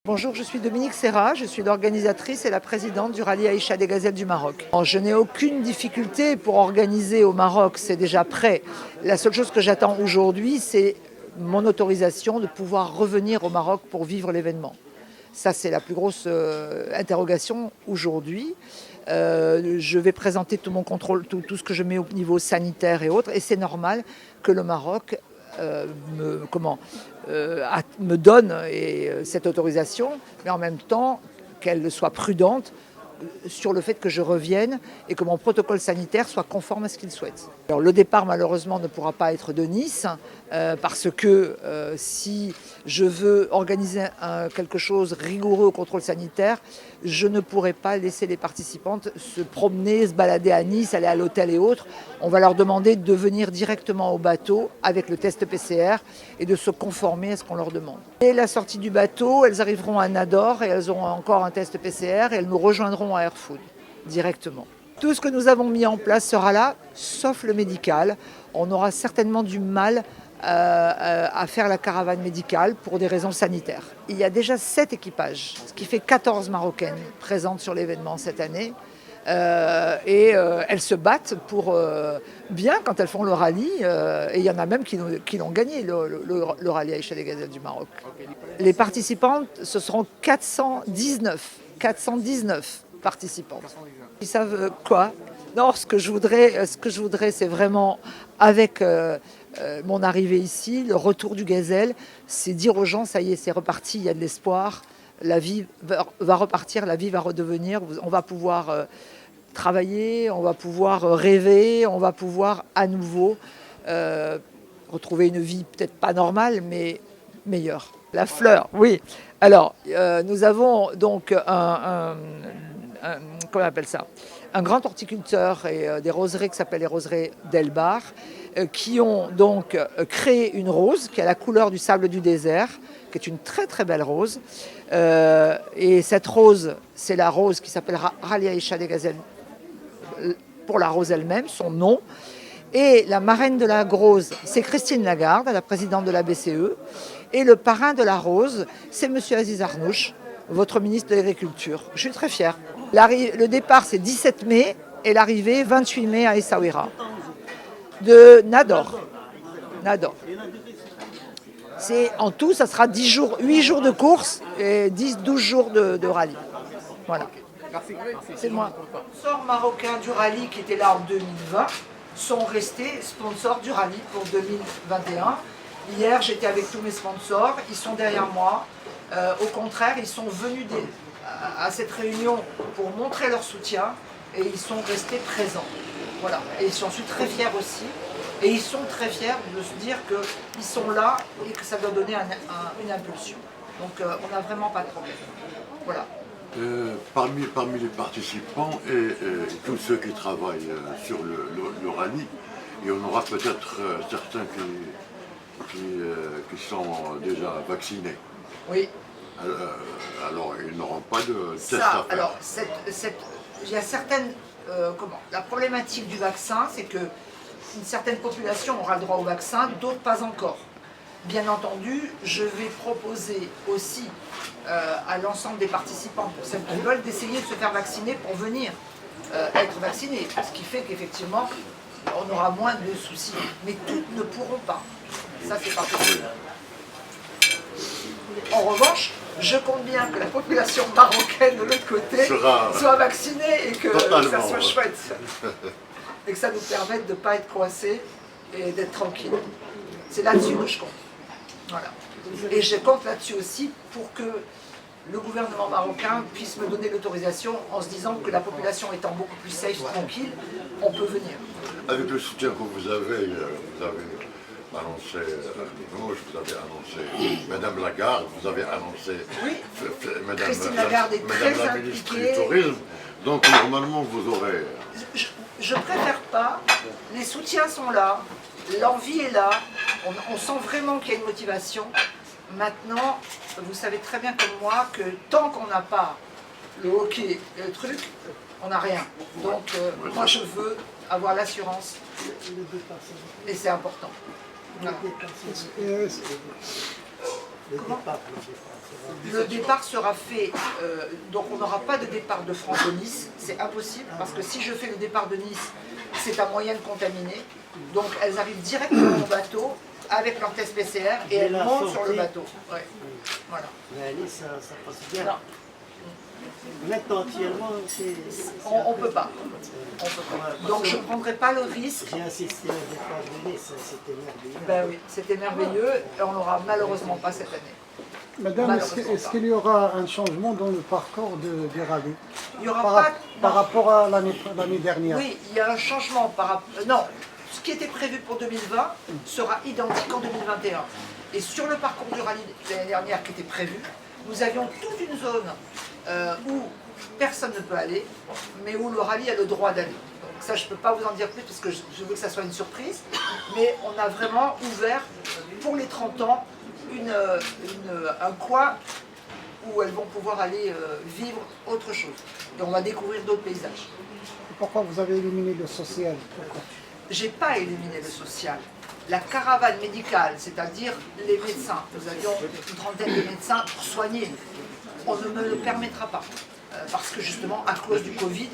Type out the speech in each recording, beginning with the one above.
Bonjour, je suis Dominique Serra, je suis l'organisatrice et la présidente du rallye Aïcha des Gazelles du Maroc. Je n'ai aucune difficulté pour organiser au Maroc, c'est déjà prêt. La seule chose que j'attends aujourd'hui, c'est mon autorisation de pouvoir revenir au Maroc pour vivre l'événement. Ça, c'est la plus grosse interrogation aujourd'hui. Je vais présenter tout mon contrôle, tout ce que je mets au niveau sanitaire et autres, et c'est normal que le Maroc me donne cette autorisation, mais en même temps qu'elle soit prudente sur le fait que je revienne et que mon protocole sanitaire soit conforme à ce qu'il souhaite. Alors, le départ, malheureusement, ne pourra pas être de Nice, parce que si je veux organiser quelque chose rigoureux au contrôle sanitaire, je ne pourrai pas laisser les participantes se promener, se balader à Nice, aller à l'hôtel et autres. On va leur demander de venir directement au bateau avec le test PCR et de se conformer à ce qu'on leur demande. Et la sortie du bateau, elles arriveront à Nador et elles auront encore un test PCR et elles nous rejoindront à Airfood directement. Tout ce que nous avons mis en place sera là, sauf le médical. On aura certainement du mal à faire la caravane médicale pour des raisons sanitaires. Il y a déjà 7 équipages, ce qui fait 14 Marocaines présentes sur l'événement cette année. Elles se battent pour bien quand elles font le rallye, et il y en a même qui l'ont gagné, le rallye Aïcha des Gazelles du Maroc. Les participantes, ce seront 419 participantes. Ils savent quoi? Non, ce que je voudrais, c'est vraiment, avec mon arrivée ici, le retour du gazelle, c'est dire aux gens, ça y est, c'est reparti, il y a de l'espoir, la vie va repartir, la vie va redevenir, on va pouvoir travailler, on va pouvoir rêver, on va pouvoir à nouveau retrouver une vie peut-être pas normale, mais meilleure. La fleur, oui. Alors, nous avons donc comment on appelle ça, un grand horticulteur et des roseraies qui s'appellent les roseraies d'Elbar, qui ont donc créé une rose qui a la couleur du sable du désert, qui est une très très belle rose. Et cette rose, c'est la rose qui s'appelle Rallye Aïcha des Gazelles, pour la rose elle-même, son nom. Et la marraine de la rose, c'est Christine Lagarde, la présidente de la BCE. Et le parrain de la rose, c'est monsieur Aziz Arnouch, votre ministre de l'Agriculture. Je suis très fière. Le départ, c'est 17 mai et l'arrivée, 28 mai à Essaouira. De Nador. En tout, ça sera 8 jours de course et 12 jours de rallye. Voilà. C'est moi. Les sponsors marocains du rallye qui étaient là en 2020 sont restés sponsors du rallye pour 2021. Hier, j'étais avec tous mes sponsors, ils sont derrière moi. Au contraire, ils sont venus à cette réunion pour montrer leur soutien et ils sont restés présents. Voilà. Et j'en suis très fière aussi. Et ils sont très fiers de se dire qu'ils sont là et que ça doit donner une impulsion. Donc on n'a vraiment pas de problème. Voilà. Parmi les participants et tous ceux qui travaillent sur le rallye, il y en aura peut-être certains qui sont déjà vaccinés. Oui. Alors ils n'auront pas de test à faire. Alors, il y a certaines... la problématique du vaccin, c'est que une certaine population aura le droit au vaccin, d'autres pas encore. Bien entendu, je vais proposer aussi à l'ensemble des participants, pour celles qui veulent, d'essayer de se faire vacciner pour venir être vaccinés. Ce qui fait qu'effectivement, on aura moins de soucis. Mais toutes ne pourront pas. Ça, c'est pas possible. En revanche, je compte bien que la population marocaine de l'autre côté soit vaccinée et que ça soit chouette. Et que ça nous permette de ne pas être coincés et d'être tranquille. C'est là-dessus que je compte. Voilà. Et je compte là-dessus aussi pour que le gouvernement marocain puisse me donner l'autorisation en se disant que la population étant beaucoup plus safe, tranquille, on peut venir. Avec le soutien que vous avez annoncé vous avez annoncé Madame Lagarde, vous avez annoncé Christine Lagarde est très la ministre du Tourisme, donc normalement vous aurez... Je préfère pas, les soutiens sont là, l'envie est là, on sent vraiment qu'il y a une motivation. Maintenant, vous savez très bien comme moi que tant qu'on n'a pas le hockey et le truc, on n'a rien. Donc moi je veux avoir l'assurance et c'est important. Voilà. Le départ sera fait, donc on n'aura pas de départ de France de Nice, c'est impossible, parce que si je fais le départ de Nice, c'est un moyen de contaminer. Donc elles arrivent directement au bateau avec leur test PCR et elles montent sur le bateau. Ouais. Voilà. Mais à Nice, ça passe bien. Non. Maintenant, actuellement, c'est... On ne peut pas. On peut pas. Donc je ne prendrai pas le risque. J'ai assisté au départ de Nice, c'était merveilleux. Ben oui, c'était merveilleux et on n'aura malheureusement pas cette année. Madame, est-ce qu'il y aura un changement dans le parcours du rallye Il n'y aura pas... par rapport à l'année dernière? Oui, il y a un changement par rapport... Non, ce qui était prévu pour 2020 sera identique en 2021. Et sur le parcours du rallye de l'année dernière qui était prévu, nous avions toute une zone où personne ne peut aller, mais où le rallye a le droit d'aller. Donc ça, je ne peux pas vous en dire plus parce que je veux que ça soit une surprise. Mais on a vraiment ouvert pour les 30 ans un coin où elles vont pouvoir aller vivre autre chose. Et on va découvrir d'autres paysages. Pourquoi vous avez éliminé le social? J'ai pas éliminé le social. La caravane médicale, c'est-à-dire les médecins, nous avions une trentaine de médecins pour soigner. On ne me le permettra pas. Parce que justement, à cause du Covid,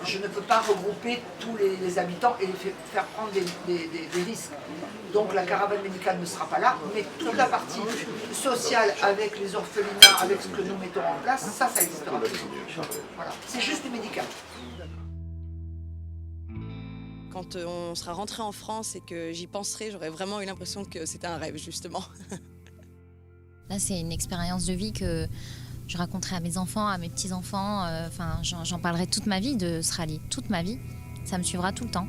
je ne peux pas regrouper tous les habitants et les faire prendre des risques. Donc la caravane médicale ne sera pas là, mais toute la partie sociale avec les orphelinats, avec ce que nous mettons en place, ça existera. Voilà. C'est juste du médical. Quand on sera rentré en France et que j'y penserai, j'aurais vraiment eu l'impression que c'était un rêve, justement. Là, c'est une expérience de vie que je raconterai à mes enfants, à mes petits-enfants. J'en parlerai toute ma vie de ce rallye, toute ma vie. Ça me suivra tout le temps.